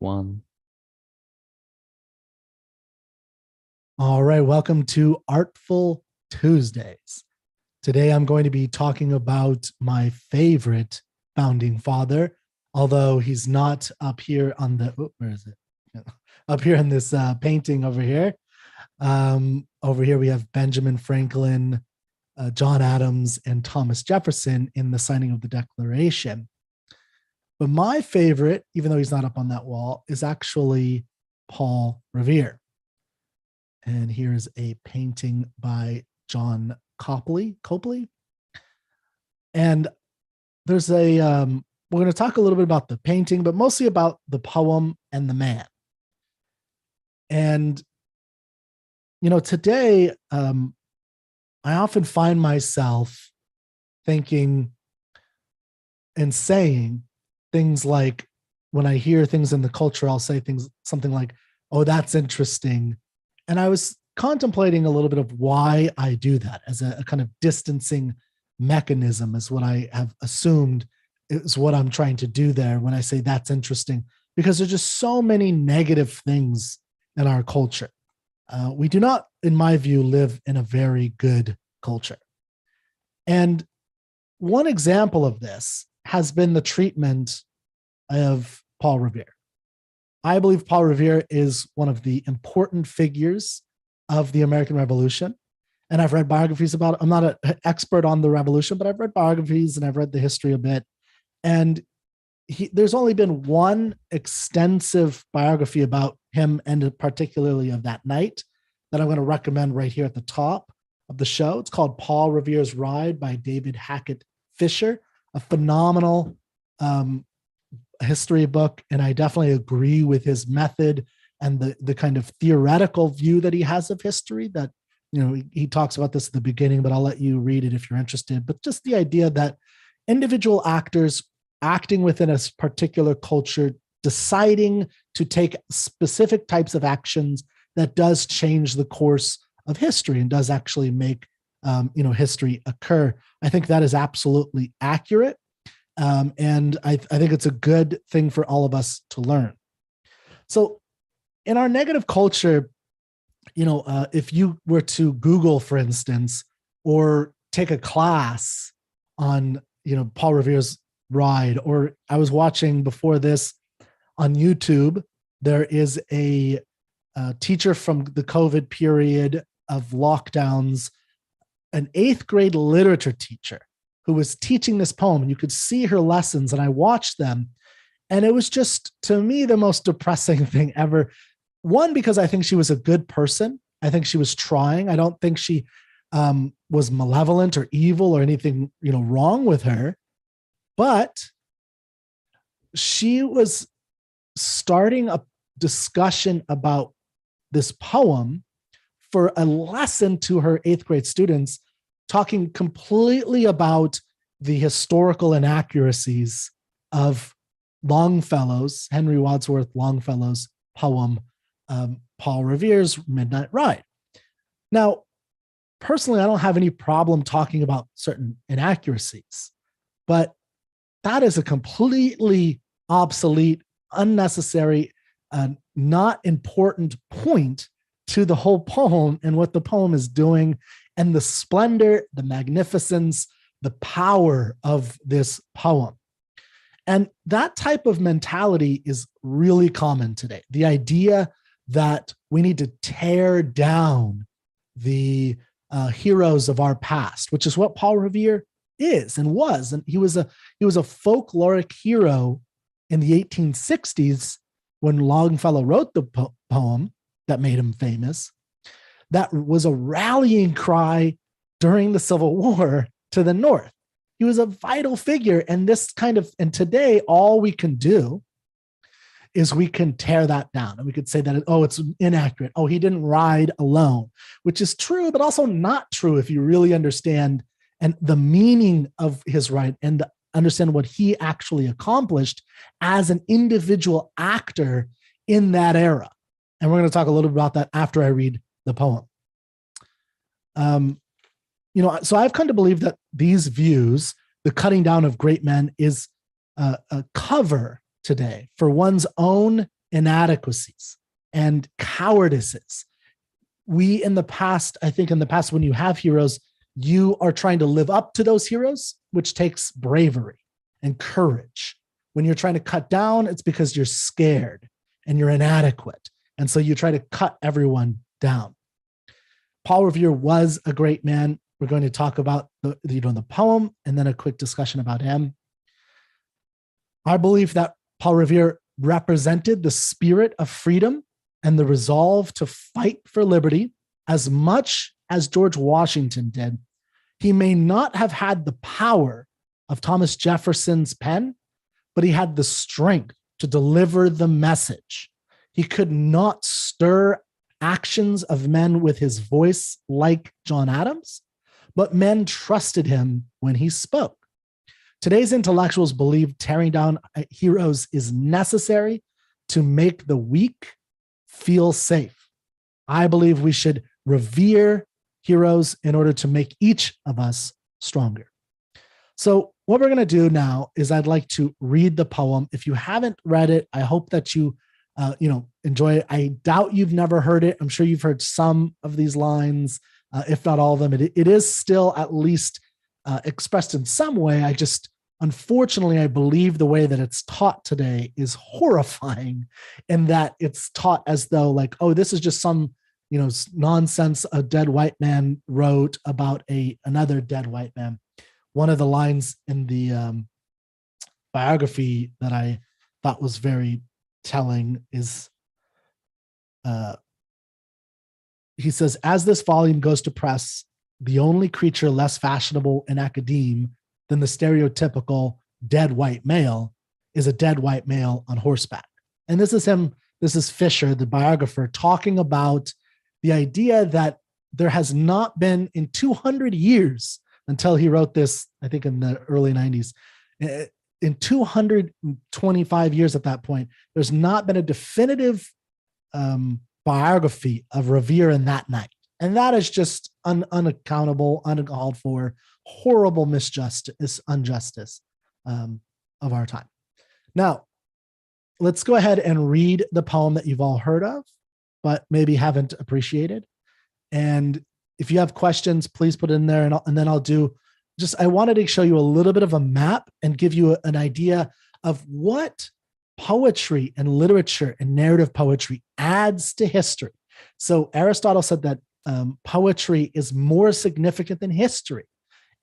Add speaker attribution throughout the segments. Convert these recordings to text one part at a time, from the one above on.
Speaker 1: One.
Speaker 2: All right, welcome to Artful Tuesdays. Today I'm going to be talking about my favorite founding father, although he's not up here on the, where is it? Up here in this painting over here. Over here we have Benjamin Franklin, John Adams, and Thomas Jefferson in the signing of the Declaration. But my favorite, even though he's not up on that wall, is actually Paul Revere. And here's a painting by John Copley. And there's a, we're going to talk a little bit about the painting, but mostly about the poem and the man. And, you know, today, I often find myself thinking and saying things like, when I hear things in the culture, I'll say something like, oh, that's interesting. And I was contemplating a little bit of why I do that as a kind of distancing mechanism is what I have assumed is what I'm trying to do there when I say that's interesting, because there's just so many negative things in our culture. We do not, in my view, live in a very good culture. And one example of this has been the treatment of Paul Revere. I believe Paul Revere is one of the important figures of the American Revolution. And I've read biographies about it. I'm not an expert on the revolution, but I've read biographies and I've read the history a bit. And there's only been one extensive biography about him, and particularly of that night, that I'm going to recommend right here at the top of the show. It's called Paul Revere's Ride by David Hackett Fisher, a phenomenal history book. And I definitely agree with his method and the kind of theoretical view that he has of history that, you know, he talks about this at the beginning, but I'll let you read it if you're interested. But just the idea that individual actors acting within a particular culture, deciding to take specific types of actions that does change the course of history and does actually make, history occur. I think that is absolutely accurate. And I think it's a good thing for all of us to learn. So in our negative culture, if you were to Google, for instance, or take a class on, Paul Revere's Ride, or I was watching before this on YouTube, there is a teacher from the COVID period of lockdowns, an 8th grade literature teacher who was teaching this poem, and you could see her lessons, and I watched them. And it was just, to me, the most depressing thing ever. One, because I think she was a good person. I think she was trying. I don't think she was malevolent or evil or anything, wrong with her. But she was starting a discussion about this poem for a lesson to her 8th grade students, talking completely about the historical inaccuracies of Longfellow's, Henry Wadsworth Longfellow's poem, Paul Revere's Midnight Ride. Now, personally, I don't have any problem talking about certain inaccuracies, but that is a completely obsolete, unnecessary, not important point to the whole poem and what the poem is doing, and the splendor, the magnificence, the power of this poem. And that type of mentality is really common today. The idea that we need to tear down the heroes of our past, which is what Paul Revere is and was. And he was a folkloric hero in the 1860s when Longfellow wrote the poem that made him famous. That was a rallying cry during the Civil War to the North. He was a vital figure. And today, all we can do is we can tear that down. And we could say that, it's inaccurate. Oh, he didn't ride alone, which is true, but also not true if you really understand and the meaning of his ride and understand what he actually accomplished as an individual actor in that era. And we're going to talk a little bit about that after I read the poem. So I've come to believe that these views, the cutting down of great men, is a cover today for one's own inadequacies and cowardices. We in the past, I think in the past, when you have heroes, you are trying to live up to those heroes, which takes bravery and courage. When you're trying to cut down, it's because you're scared and you're inadequate. And so you try to cut everyone down. Paul Revere was a great man. We're going to talk about the poem and then a quick discussion about him. I believe that Paul Revere represented the spirit of freedom and the resolve to fight for liberty as much as George Washington did. He may not have had the power of Thomas Jefferson's pen, but he had the strength to deliver the message. He could not stir actions of men with his voice like John Adams, but men trusted him when he spoke. Today's intellectuals believe tearing down heroes is necessary to make the weak feel safe. I believe we should revere heroes in order to make each of us stronger. So what we're going to do now is I'd like to read the poem. If you haven't read it, I hope that you enjoy it. I doubt you've never heard it. I'm sure you've heard some of these lines, if not all of them. It is still at least expressed in some way. Unfortunately, I believe the way that it's taught today is horrifying, in that it's taught as though like, oh, this is just some, nonsense a dead white man wrote about another dead white man. One of the lines in the biography that I thought was very telling is, he says, as this volume goes to press, the only creature less fashionable in academe than the stereotypical dead white male is a dead white male on horseback. And this is Fisher, the biographer, talking about the idea that there has not been in 200 years until he wrote this, I think in the early 90s, in 225 years at that point, there's not been a definitive biography of Revere in that night. And that is just unaccountable, uncalled for, horrible injustice of our time. Now, let's go ahead and read the poem that you've all heard of, but maybe haven't appreciated. And if you have questions, please put it in there, and then I'll do I wanted to show you a little bit of a map and give you an idea of what poetry and literature and narrative poetry adds to history. So Aristotle said that poetry is more significant than history.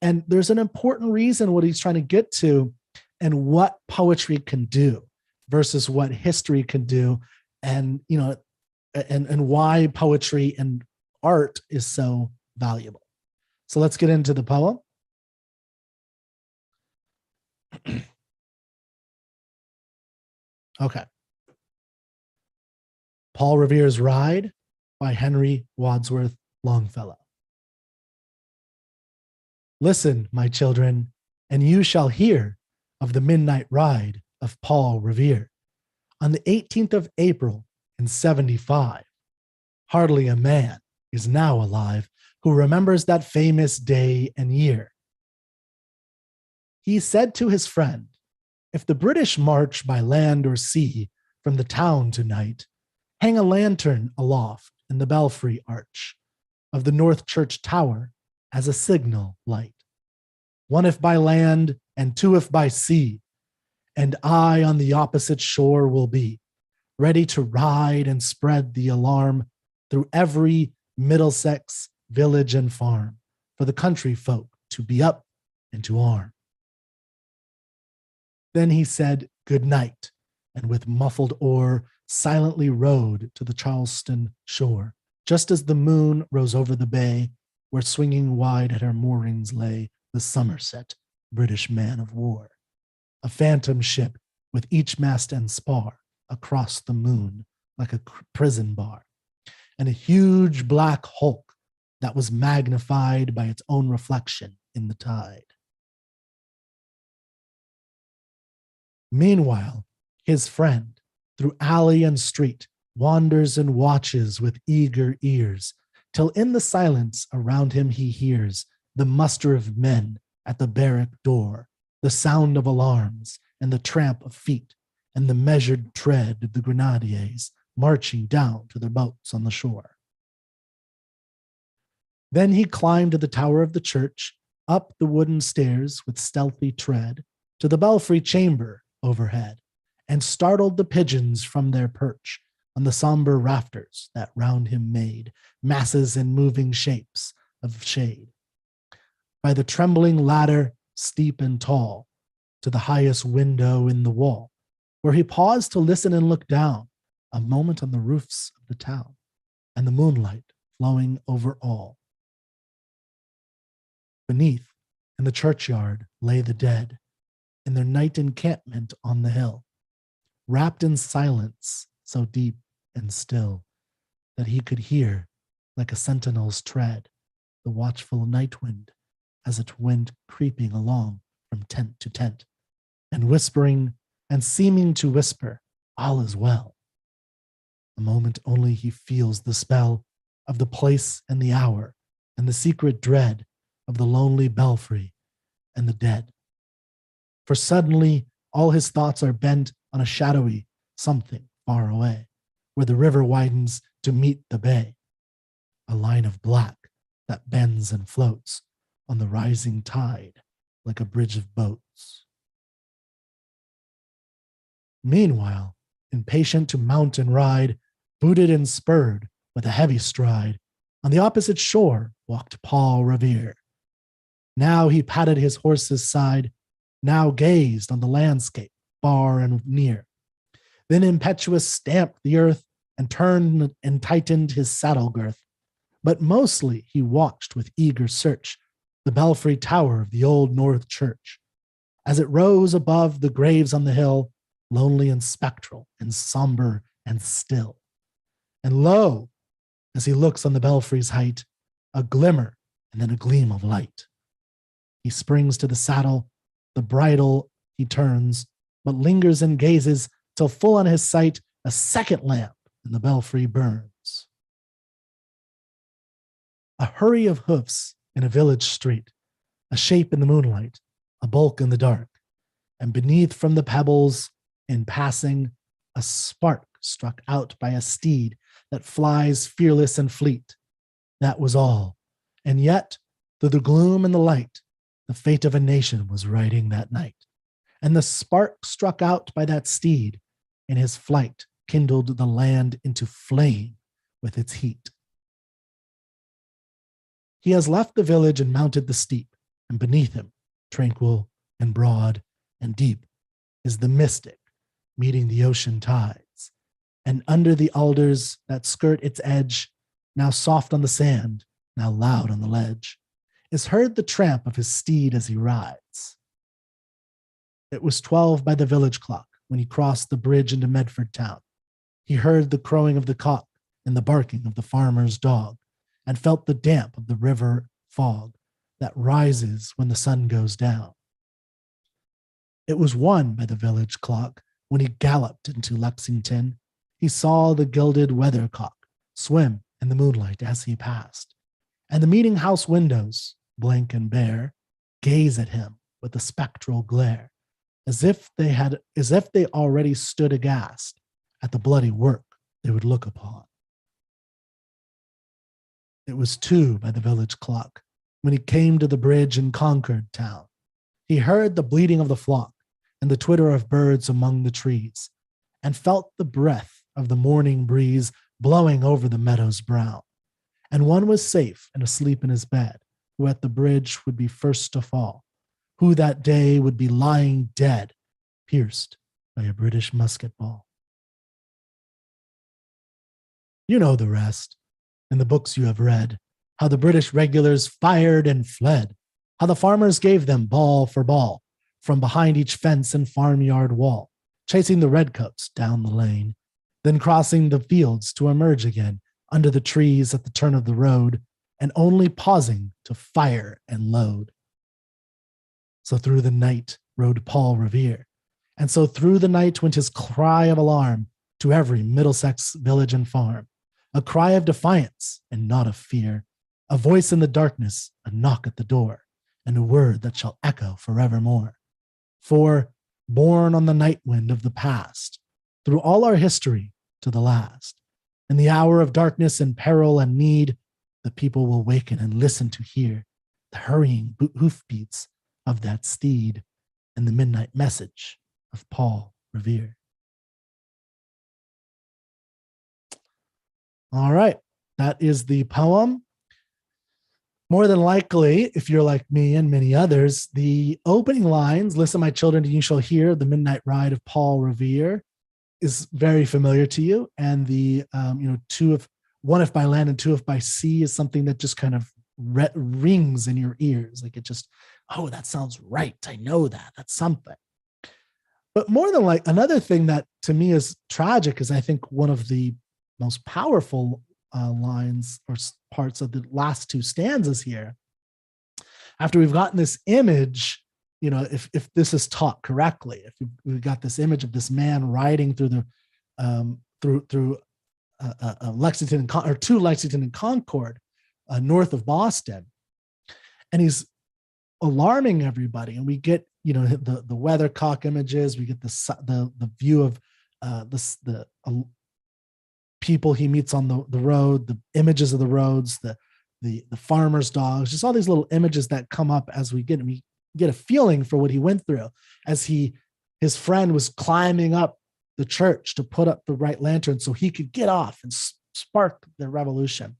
Speaker 2: And there's an important reason what he's trying to get to and what poetry can do versus what history can do, and and why poetry and art is so valuable. So let's get into the poem. Okay. Paul Revere's Ride by Henry Wadsworth Longfellow. Listen, my children, and you shall hear of the midnight ride of Paul Revere on the 18th of April in 75. Hardly a man is now alive who remembers that famous day and year. He said to his friend, if the British march by land or sea from the town tonight, hang a lantern aloft in the belfry arch of the North Church Tower as a signal light. One if by land and two if by sea, and I on the opposite shore will be, ready to ride and spread the alarm through every Middlesex village and farm, for the country folk to be up and to arm. Then he said good night, and with muffled oar silently rowed to the Charleston shore, just as the moon rose over the bay, where swinging wide at her moorings lay the Somerset British man of war, a phantom ship with each mast and spar across the moon like a prison bar, and a huge black hulk that was magnified by its own reflection in the tide. Meanwhile, his friend, through alley and street, wanders and watches with eager ears, till in the silence around him he hears the muster of men at the barrack door, the sound of alarms and the tramp of feet, and the measured tread of the grenadiers marching down to their boats on the shore. Then he climbed to the tower of the church, up the wooden stairs with stealthy tread, to the belfry chamber overhead, and startled the pigeons from their perch on the somber rafters that round him made masses and moving shapes of shade. By the trembling ladder, steep and tall, to the highest window in the wall, where he paused to listen and look down, a moment on the roofs of the town, and the moonlight flowing over all. Beneath, in the churchyard, lay the dead, in their night encampment on the hill, wrapped in silence so deep and still that he could hear, like a sentinel's tread, the watchful night wind as it went creeping along from tent to tent, and whispering and seeming to whisper, all is well. A moment only he feels the spell of the place and the hour, and the secret dread of the lonely belfry and the dead. For suddenly all his thoughts are bent on a shadowy something far away, where the river widens to meet the bay, a line of black that bends and floats on the rising tide like a bridge of boats. Meanwhile, impatient to mount and ride, booted and spurred with a heavy stride, on the opposite shore walked Paul Revere. Now he patted his horse's side, now gazed on the landscape far and near, then impetuous stamped the earth and turned and tightened his saddle girth. But mostly he watched with eager search the belfry tower of the old North Church, as it rose above the graves on the hill, lonely and spectral and somber and still. And lo, as he looks on the belfry's height, a glimmer and then a gleam of light. He springs to the saddle, the bridle he turns, but lingers and gazes till full on his sight a second lamp in the belfry burns. A hurry of hoofs in a village street, a shape in the moonlight, a bulk in the dark, and beneath from the pebbles, in passing, a spark struck out by a steed that flies fearless and fleet. That was all. And yet, through the gloom and the light, the fate of a nation was riding that night. And the spark struck out by that steed, in his flight, kindled the land into flame with its heat. He has left the village and mounted the steep, and beneath him, tranquil and broad and deep, is the mystic meeting the ocean tides. And under the alders that skirt its edge, now soft on the sand, now loud on the ledge, is heard the tramp of his steed as he rides. It was 12 by the village clock when he crossed the bridge into Medford town. He heard the crowing of the cock and the barking of the farmer's dog, and felt the damp of the river fog that rises when the sun goes down. It was 1 by the village clock when he galloped into Lexington. He saw the gilded weathercock swim in the moonlight as he passed, and the meeting house windows, blank and bare, gaze at him with a spectral glare, as if they already stood aghast at the bloody work they would look upon. It was 2 by the village clock when he came to the bridge in Concord town. He heard the bleating of the flock and the twitter of birds among the trees, and felt the breath of the morning breeze blowing over the meadows brown. And one was safe and asleep in his bed, who at the bridge would be first to fall, who that day would be lying dead, pierced by a British musket ball. You know the rest. In the books you have read, how the British regulars fired and fled, how the farmers gave them ball for ball from behind each fence and farmyard wall, chasing the redcoats down the lane, then crossing the fields to emerge again under the trees at the turn of the road, and only pausing to fire and load. So through the night rode Paul Revere, and so through the night went his cry of alarm to every Middlesex village and farm, a cry of defiance and not of fear, a voice in the darkness, a knock at the door, and a word that shall echo forevermore. For born on the night wind of the past, through all our history to the last. In the hour of darkness and peril and need, the people will waken and listen to hear the hurrying hoofbeats of that steed and the midnight message of Paul Revere. All right, that is the poem. More than likely, if you're like me and many others, the opening lines, "Listen, my children, and you shall hear the midnight ride of Paul Revere," is very familiar to you. And the, one if by land and two if by sea is something that just kind of rings in your ears. Like it just, oh, that sounds right. I know that. That's something. But more than like, another thing that to me is tragic is I think one of the most powerful lines or parts of the last two stanzas here. After we've gotten this image, if this is taught correctly, if we've got this image of this man riding through the through Lexington or to Lexington and Concord, north of Boston, and he's alarming everybody, and we get the weathercock images, we get the view of the people he meets on the road, the images of the roads, the farmers' dogs, just all these little images that come up as we get a feeling for what he went through as his friend was climbing up the church to put up the right lantern so he could get off and spark the revolution.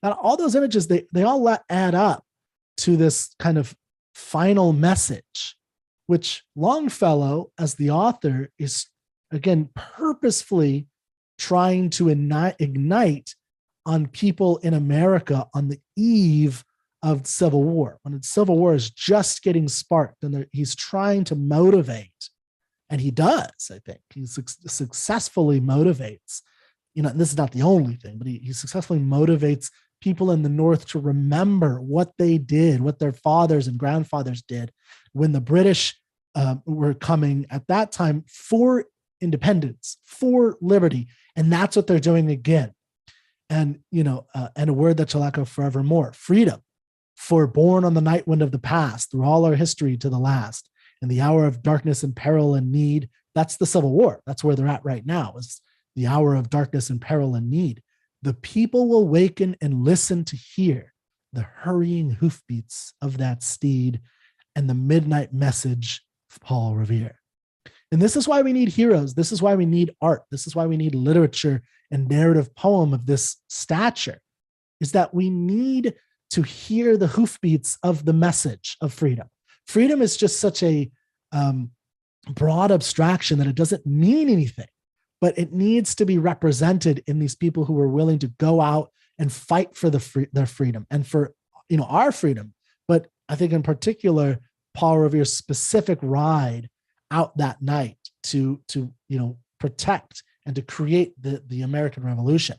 Speaker 2: Now, all those images, they all add up to this kind of final message, which Longfellow, as the author, is again purposefully trying to ignite on people in America on the eve of Civil War, when the Civil War is just getting sparked, and he's trying to motivate, and he does. I think he successfully motivates. This is not the only thing, but he successfully motivates people in the North to remember what they did, what their fathers and grandfathers did when the British were coming at that time for independence, for liberty, and that's what they're doing again. And and a word that shall echo forevermore: freedom. For born on the night wind of the past, through all our history to the last, in the hour of darkness and peril and need. That's the Civil War. That's where they're at right now, is the hour of darkness and peril and need. The people will waken and listen to hear the hurrying hoofbeats of that steed and the midnight message of Paul Revere. And this is why we need heroes. This is why we need art. This is why we need literature and narrative poem of this stature, is that we need to hear the hoofbeats of the message of freedom. Freedom is just such a broad abstraction that it doesn't mean anything, but it needs to be represented in these people who are willing to go out and fight for their freedom and for our freedom. But I think in particular, Paul Revere's specific ride out that night to protect and to create the American Revolution.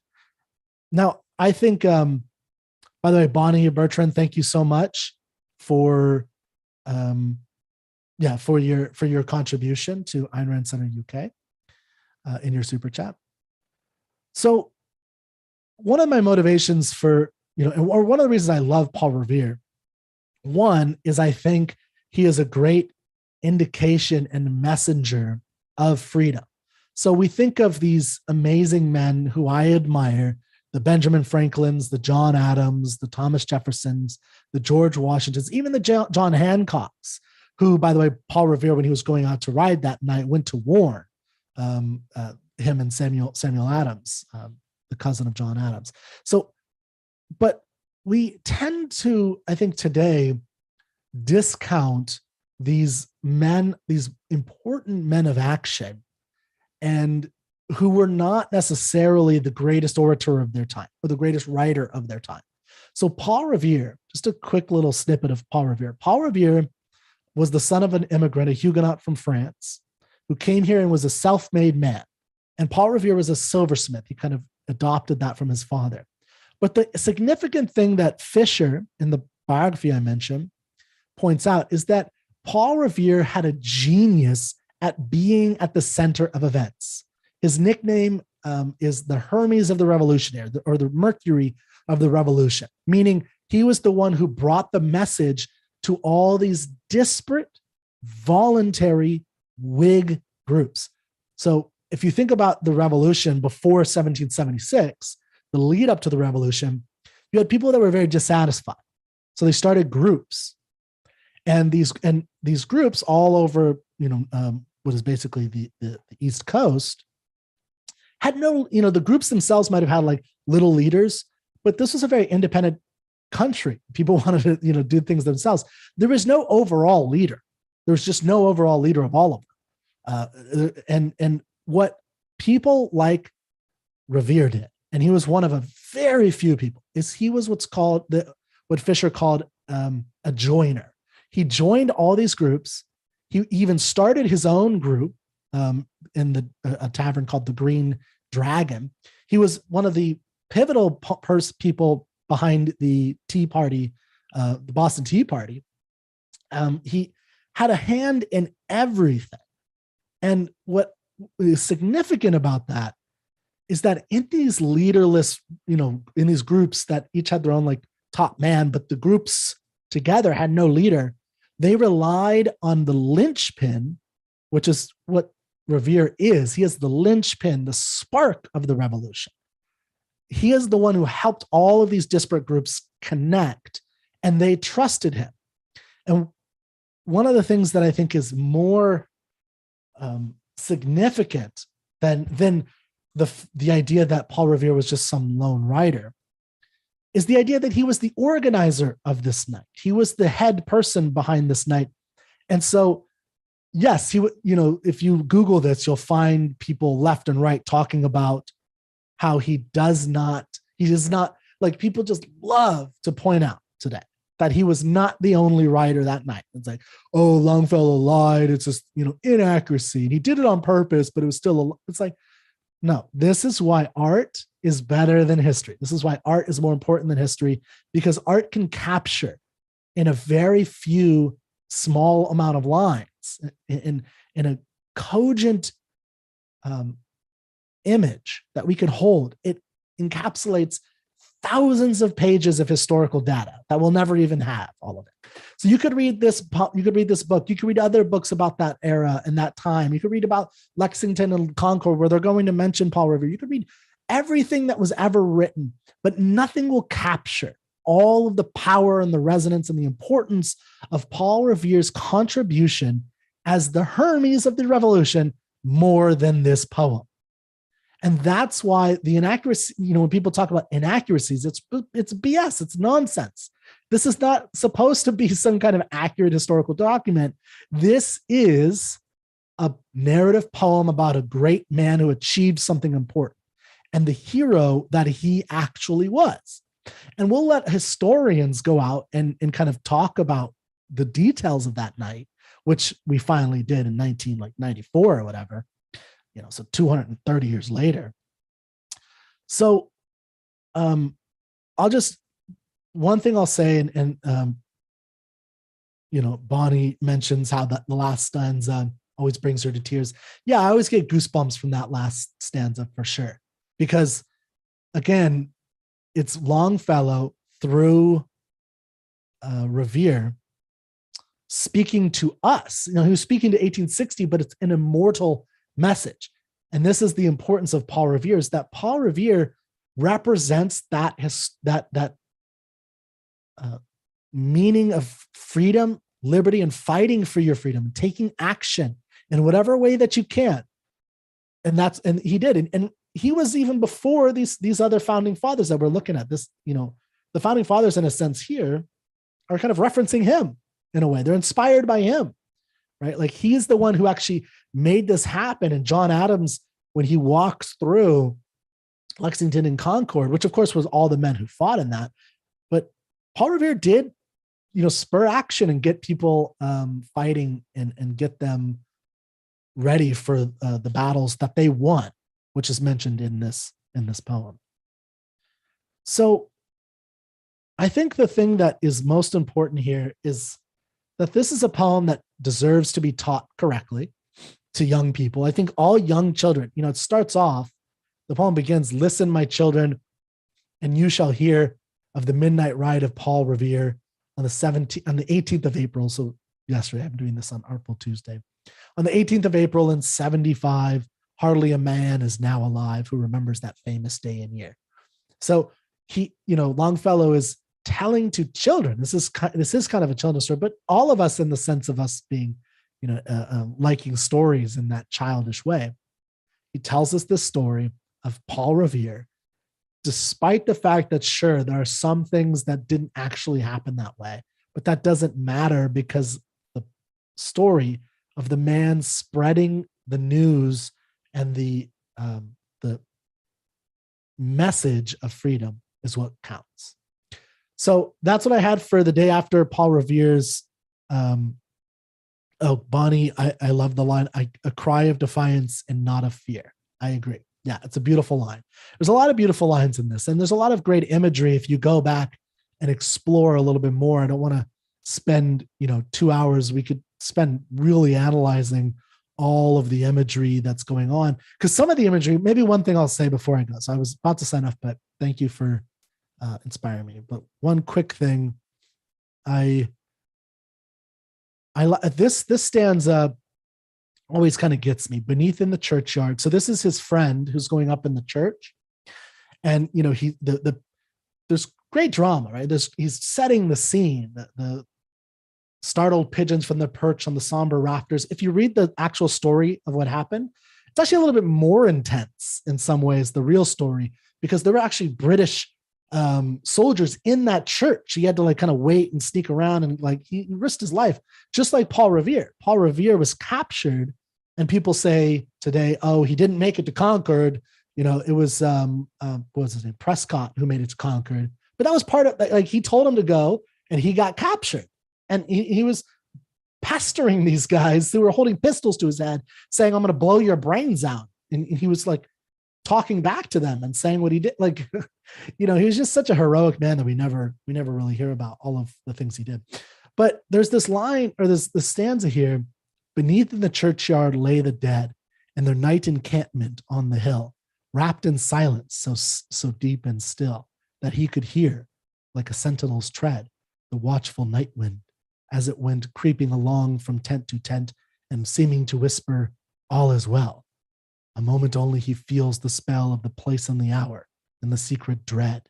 Speaker 2: Now, I think, by the way, Bonnie Bertrand, thank you so much for your contribution to Ayn Rand Center UK in your super chat. So one of my motivations for, or one of the reasons I love Paul Revere, one is I think he is a great indication and messenger of freedom. So we think of these amazing men who I admire, the Benjamin Franklins, the John Adams, the Thomas Jeffersons, the George Washingtons, even the John Hancocks, who, by the way, Paul Revere, when he was going out to ride that night, went to warn him and Samuel Adams, the cousin of John Adams. So, but we tend to, I think today, discount these men, these important men of action, and who were not necessarily the greatest orator of their time or the greatest writer of their time. So Paul Revere, just a quick little snippet of Paul Revere. Paul Revere was the son of an immigrant, a Huguenot from France, who came here and was a self-made man. And Paul Revere was a silversmith. He kind of adopted that from his father. But the significant thing that Fisher, in the biography I mentioned, points out is that Paul Revere had a genius at being at the center of events. His nickname is the Hermes of the Revolutionary, or the Mercury of the Revolution, meaning he was the one who brought the message to all these disparate, voluntary Whig groups. So if you think about the revolution before 1776, the lead up to the revolution, you had people that were very dissatisfied. So they started groups. And these groups all over, what is basically the East Coast had no, the groups themselves might have had like little leaders, but this was a very independent country. People wanted to, do things themselves. There was no overall leader. There was just no overall leader of all of them. And what people like Revere did, and he was one of a very few people, is he was what Fisher called a joiner. He joined all these groups. He even started his own group in a tavern called the Green Dragon. He was one of the pivotal people behind the Tea Party, the Boston Tea Party. He had a hand in everything. And what is significant about that is that in these leaderless, in these groups that each had their own like top man, but the groups together had no leader, they relied on the linchpin, which is what Revere is. He is the linchpin, the spark of the revolution. He is the one who helped all of these disparate groups connect, and they trusted him. And one of the things that I think is more significant than the idea that Paul Revere was just some lone writer is the idea that he was the organizer of this night. He was the head person behind this night. And so, yes, if you Google this, you'll find people left and right talking about how he does not, like, people just love to point out today that he was not the only writer that night. It's like, oh, Longfellow lied. It's just, inaccuracy. And he did it on purpose, but it was still, it's like, no, this is why art is better than history. This is why art is more important than history, because art can capture in a very few small amount of lines, in a cogent image that we can hold. It encapsulates thousands of pages of historical data that we'll never even have all of it. So you could read this book, you could read other books about that era and that time. You could read about Lexington and Concord, where they're going to mention Paul Revere. You could read everything that was ever written, but nothing will capture all of the power and the resonance and the importance of Paul Revere's contribution as the Hermes of the Revolution more than this poem. And that's why the inaccuracy, when people talk about inaccuracies, it's BS, it's nonsense. This is not supposed to be some kind of accurate historical document. This is a narrative poem about a great man who achieved something important and the hero that he actually was. And we'll let historians go out and kind of talk about the details of that night, which we finally did in 1994 or whatever, so 230 years later. So one thing I'll say, and Bonnie mentions how the last stanza always brings her to tears. Yeah, I always get goosebumps from that last stanza for sure, because again, it's Longfellow through Revere speaking to us. He was speaking to 1860, but it's an immortal message. And this is the importance of Paul Revere, is that Paul Revere represents that meaning of freedom, liberty, and fighting for your freedom, taking action in whatever way that you can. And he did. And he was even before these other founding fathers that we're looking at. This, the founding fathers, in a sense here, are kind of referencing him in a way. They're inspired by him, right? Like, he's the one who actually made this happen. And John Adams, when he walks through Lexington and Concord, which of course was all the men who fought in that, but Paul Revere did, spur action and get people fighting and get them ready for the battles that they won, which is mentioned in this poem. So I think the thing that is most important here is that this is a poem that deserves to be taught correctly to young people. I think all young children, it starts off, the poem begins, "Listen, my children, and you shall hear of the midnight ride of Paul Revere on the 18th of April." So yesterday, I'm doing this on Artful Tuesday. On the 18th of April in 75, hardly a man is now alive who remembers that famous day and year. So Longfellow is telling to children. This is kind of a children's story, but all of us, in the sense of us being, liking stories in that childish way. He tells us this story of Paul Revere, despite the fact that, sure, there are some things that didn't actually happen that way, but that doesn't matter, because the story of the man spreading the news and the message of freedom is what counts. So that's what I had for the day after Paul Revere's. Bonnie, I love the line, a cry of defiance and not of fear. I agree. Yeah, it's a beautiful line. There's a lot of beautiful lines in this, and there's a lot of great imagery if you go back and explore a little bit more. I don't want to spend 2 hours. We could spend really analyzing all of the imagery that's going on, because some of the imagery, maybe one thing I'll say before I go. So I was about to sign off, but thank you for inspiring me. But one quick thing, this stanza always kind of gets me. Beneath in the churchyard. So this is his friend who's going up in the church, and there's great drama, right? He's setting the scene. The startled pigeons from the perch on the somber rafters. If you read the actual story of what happened, it's actually a little bit more intense in some ways, the real story, because there were actually British soldiers in that church. He had to kind of wait and sneak around, and he risked his life, just like Paul Revere. Paul Revere was captured, and people say today, oh, he didn't make it to Concord. It was what was his name, Prescott, who made it to Concord. But that was part of he told him to go, and he got captured, and he was pestering these guys who were holding pistols to his head, saying, "I'm going to blow your brains out," and he was talking back to them and saying what he did. He was just such a heroic man that we never really hear about all of the things he did. But there's this line, or this stanza here: beneath in the churchyard lay the dead, and their night encampment on the hill, wrapped in silence so deep and still that he could hear, like a sentinel's tread, the watchful night wind, as it went creeping along from tent to tent, and seeming to whisper, all is well. A moment only he feels the spell of the place and the hour, and the secret dread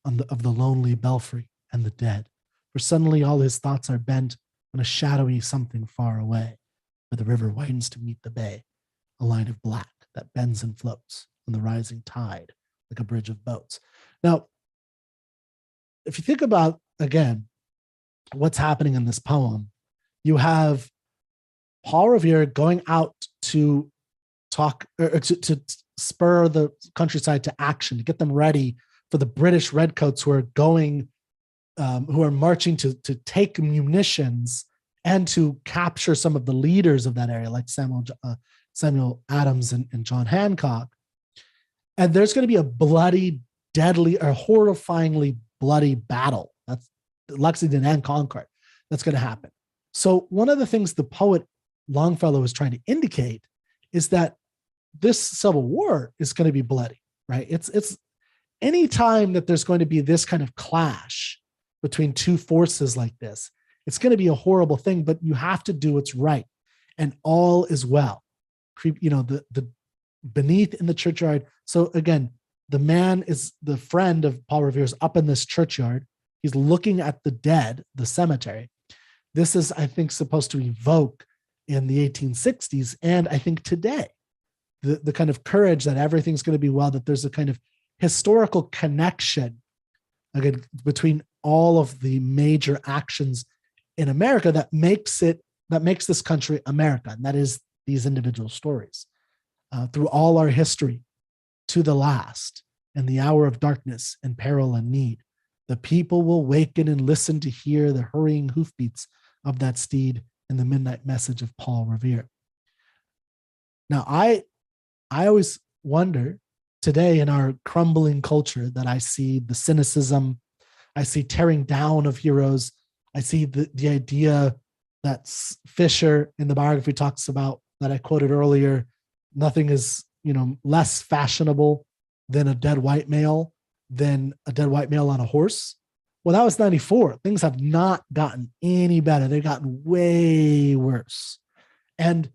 Speaker 2: of the lonely belfry and the dead. For suddenly all his thoughts are bent on a shadowy something far away, where the river widens to meet the bay, a line of black that bends and floats on the rising tide like a bridge of boats. Now, if you think about, again, what's happening in this poem, you have Paul Revere going out to talk, or to spur the countryside to action, to get them ready for the British redcoats who are going, who are marching to take munitions and to capture some of the leaders of that area, like Samuel Adams and John Hancock. And there's going to be a bloody, deadly, or horrifyingly bloody battle. That's Lexington and Concord. That's going to happen. So one of the things the poet Longfellow is trying to indicate is that this Civil War is going to be bloody, right? It's any time that there's going to be this kind of clash between two forces like this, it's going to be a horrible thing, but you have to do what's right, and all is well. The beneath in the churchyard. So again, the man is the friend of Paul Revere's up in this churchyard. He's looking at the dead, the cemetery. This is, I think, supposed to evoke in the 1860s, and I think today, the kind of courage that everything's going to be well, that there's a kind of historical connection, again, between all of the major actions in America that makes this country America, and that is these individual stories. Through all our history, to the last, in the hour of darkness and peril and need, the people will waken and listen to hear the hurrying hoofbeats of that steed and the midnight message of Paul Revere. Now, I always wonder today in our crumbling culture that I see the cynicism, I see tearing down of heroes, I see the idea that Fisher in the biography talks about, that I quoted earlier, nothing is less fashionable than a dead white male on a horse. Well, that was 94. Things have not gotten any better. They've gotten way worse. And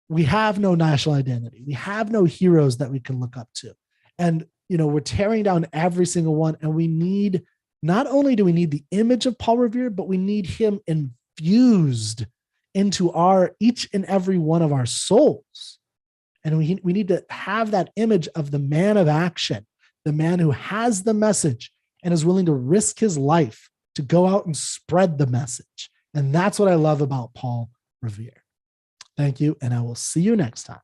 Speaker 2: we have no national identity. We have no heroes that we can look up to. And, we're tearing down every single one. And we need, not only do we need the image of Paul Revere, but we need him infused into each and every one of our souls. And we need to have that image of the man of action, the man who has the message and is willing to risk his life to go out and spread the message. And that's what I love about Paul Revere. Thank you, and I will see you next time.